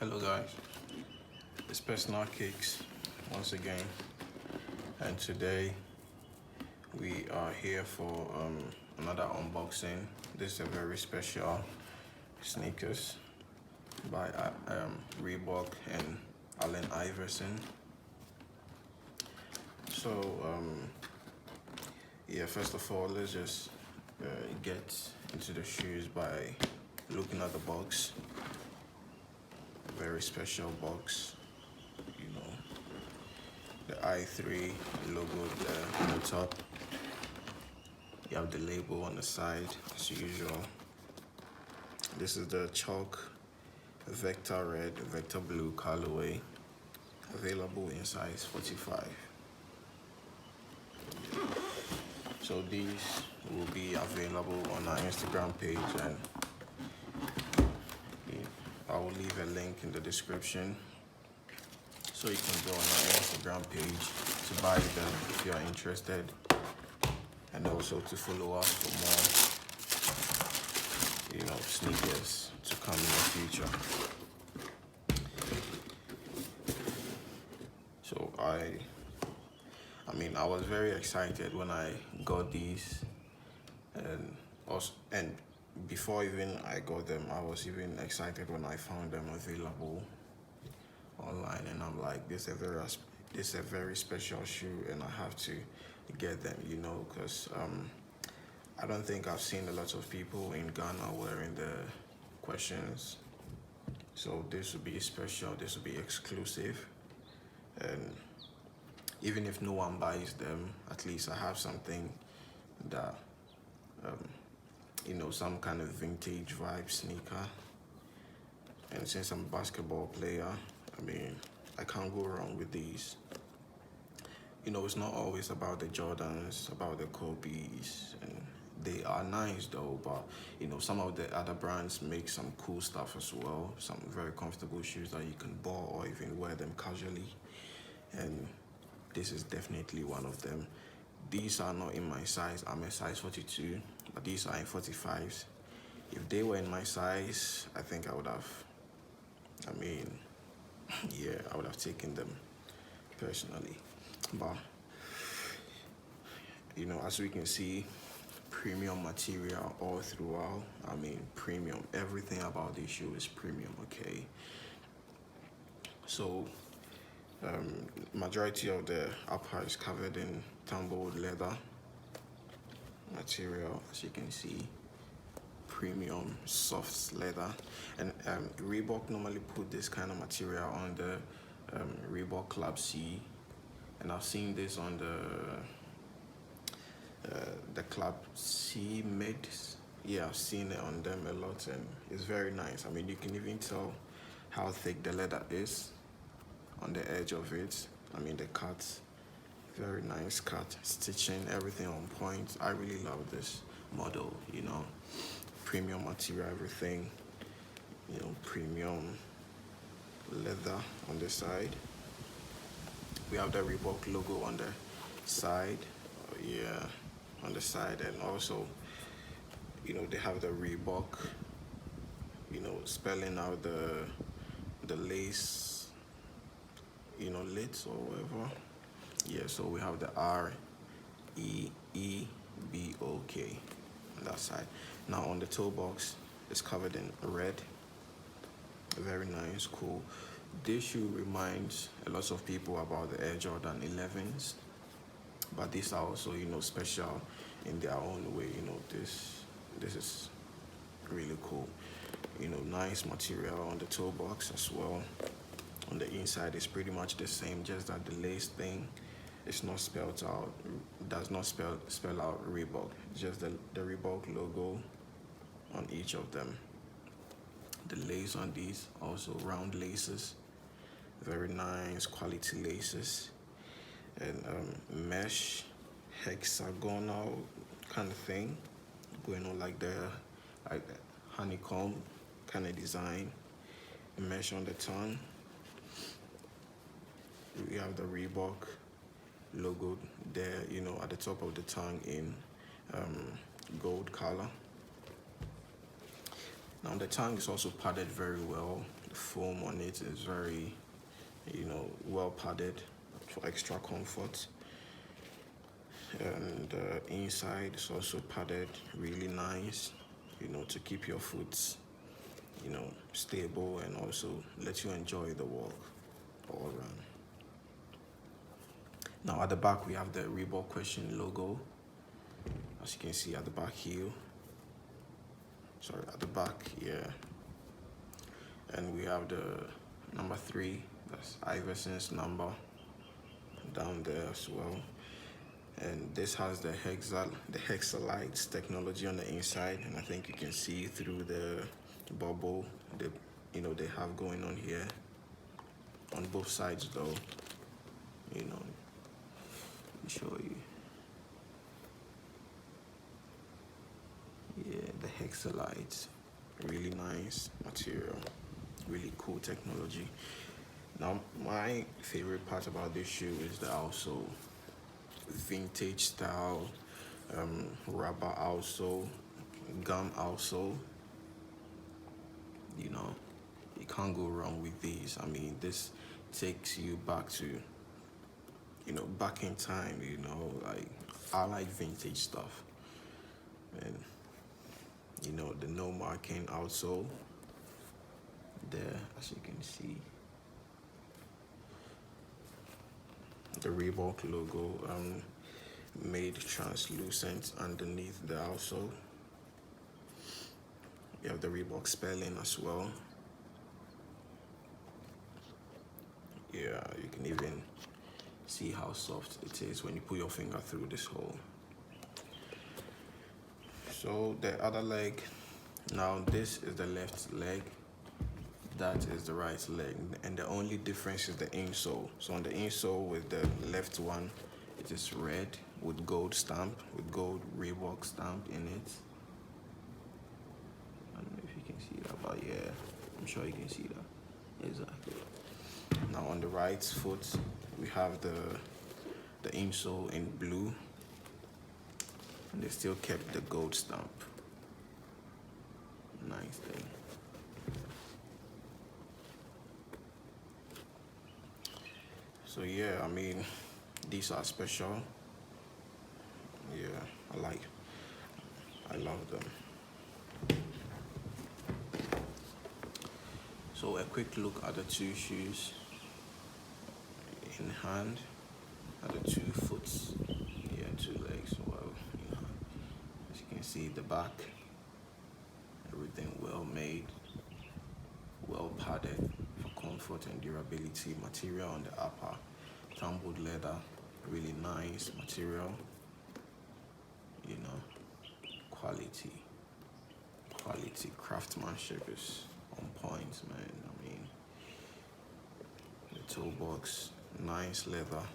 Hello guys, it's Personal Cakes once again, and today we are here for another unboxing. This is a very special sneakers by Reebok and Allen Iverson. So yeah, first of all, let's just get into the shoes by looking at the box. Very special box, you know, the i3 logo there on the top. You have the label on the side as usual. This is the chalk vector red, vector blue colorway, available in size 45. So these will be available on our Instagram page, and I will leave a link in the description so you can go on our Instagram page to buy them if you are interested, and also to follow us for more, sneakers to come in the future. So I was very excited when I got these, and before even I got them, I was even excited when I found them available online, and I'm like, this is a very special shoe, and I have to get them, because I don't think I've seen a lot of people in Ghana wearing the questions. So this will be special, this will be exclusive, and even if no one buys them, at least I have something that some kind of vintage vibe sneaker. And since I'm a basketball player, I can't go wrong with these. It's not always about the Jordans, about the Kobe's, and they are nice though, but some of the other brands make some cool stuff as well, some very comfortable shoes that you can ball or even wear them casually, and this is definitely one of them. These are not in my size. I'm a size 42, but these are in 45s. If they were in my size, I think I would have, yeah, I would have taken them personally. But, as we can see, premium material all throughout. Premium. Everything about this shoe is premium, okay? So, majority of the upper is covered in tumbled leather material, as you can see. Premium soft leather, and Reebok normally put this kind of material on the Reebok Club C, and I've seen this on the Club C mids. Yeah, I've seen it on them a lot, and it's very nice. You can even tell how thick the leather is on the edge of it. The cuts, very nice cut, stitching, everything on point. I really love this model, premium material, everything, premium leather on the side. We have the Reebok logo on the side, yeah, on the side, and also, they have the Reebok, spelling out the lace, lids or whatever. Yeah, so we have the Reebok on that side. Now on the toe box, it's covered in red. Very nice, cool. This shoe reminds a lot of people about the Air Jordan 11s, but these are also, special in their own way. This is really cool. Nice material on the toe box as well. On the inside, it's pretty much the same, just that the lace thing, it's not spelled out, does not spell out Reebok, just the Reebok logo on each of them. The lace on these, also round laces, very nice quality laces, and mesh hexagonal kind of thing going on, like the honeycomb kind of design. Mesh on the tongue. We have the Reebok logo there, at the top of the tongue in gold color. Now the tongue is also padded very well. The foam on it is very, well padded for extra comfort. And the inside is also padded, really nice, to keep your foot, stable and also let you enjoy the walk all around. Now at the back we have the Reebok question logo, as you can see at the back heel. Sorry, at the back, yeah. And we have the number 3, that's Iverson's number, down there as well. And this has the Hexalite technology on the inside, and I think you can see through the bubble they have going on here on both sides though. Let me show you. Yeah, the Hexalite, really nice material, really cool technology. Now my favorite part about this shoe is the also vintage style rubber outsole, gum outsole. You can't go wrong with these. I mean, this takes you back to back in time. Like, I like vintage stuff. And the no marking outsole there, as you can see, the Reebok logo made translucent underneath the outsole. You have the Reebok spelling as well. Yeah, you can even see how soft it is when you put your finger through this hole. So the other leg, now this is the left leg, that is the right leg, and the only difference is the insole. So on the insole with the left one, it is red with gold stamp, with gold Reebok stamp in it. I don't know if you can see that, but yeah, I'm sure you can see that. Exactly. Now on the right foot, we have the insole in blue, and they still kept the gold stamp. Nice thing. So yeah, I mean, these are special. Yeah, I love them. So a quick look at the two shoes in hand, at the 2 foot, 2 legs. Well, as you can see, the back, everything well made, well padded for comfort and durability. Material on the upper, tumbled leather, really nice material. Quality craftsmanship is on point, man. I mean, the toe box, nice leather.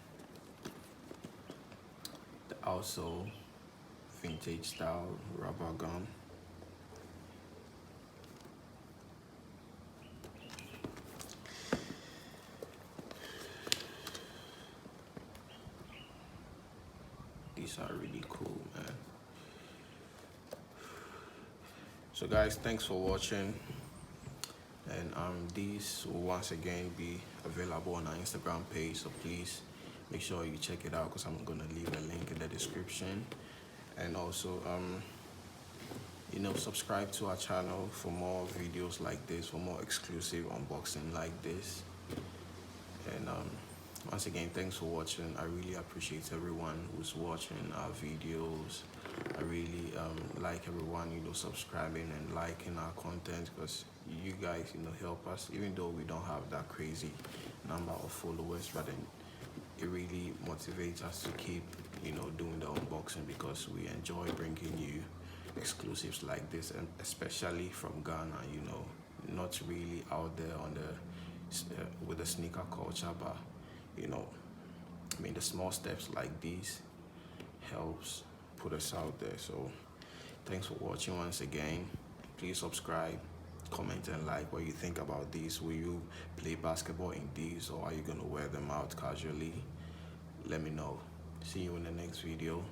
The outsole, vintage style rubber gum. These are really cool, man. So guys, thanks for watching, and these will once again be available on our Instagram page, so please make sure you check it out, because I'm gonna leave a link in the description. And also subscribe to our channel for more videos like this, for more exclusive unboxing like this. And once again, thanks for watching. I really appreciate everyone who's watching our videos. I really like everyone subscribing and liking our content, because you guys help us, even though we don't have that crazy number of followers, but then it really motivates us to keep doing the unboxing, because we enjoy bringing you exclusives like this, and especially from Ghana. Not really out there on the with the sneaker culture, but the small steps like these helps put us out there. So thanks for watching once again. Please subscribe, comment and like what you think about these. Will you play basketball in these, or are you going to wear them out casually? Let me know. See you in the next video.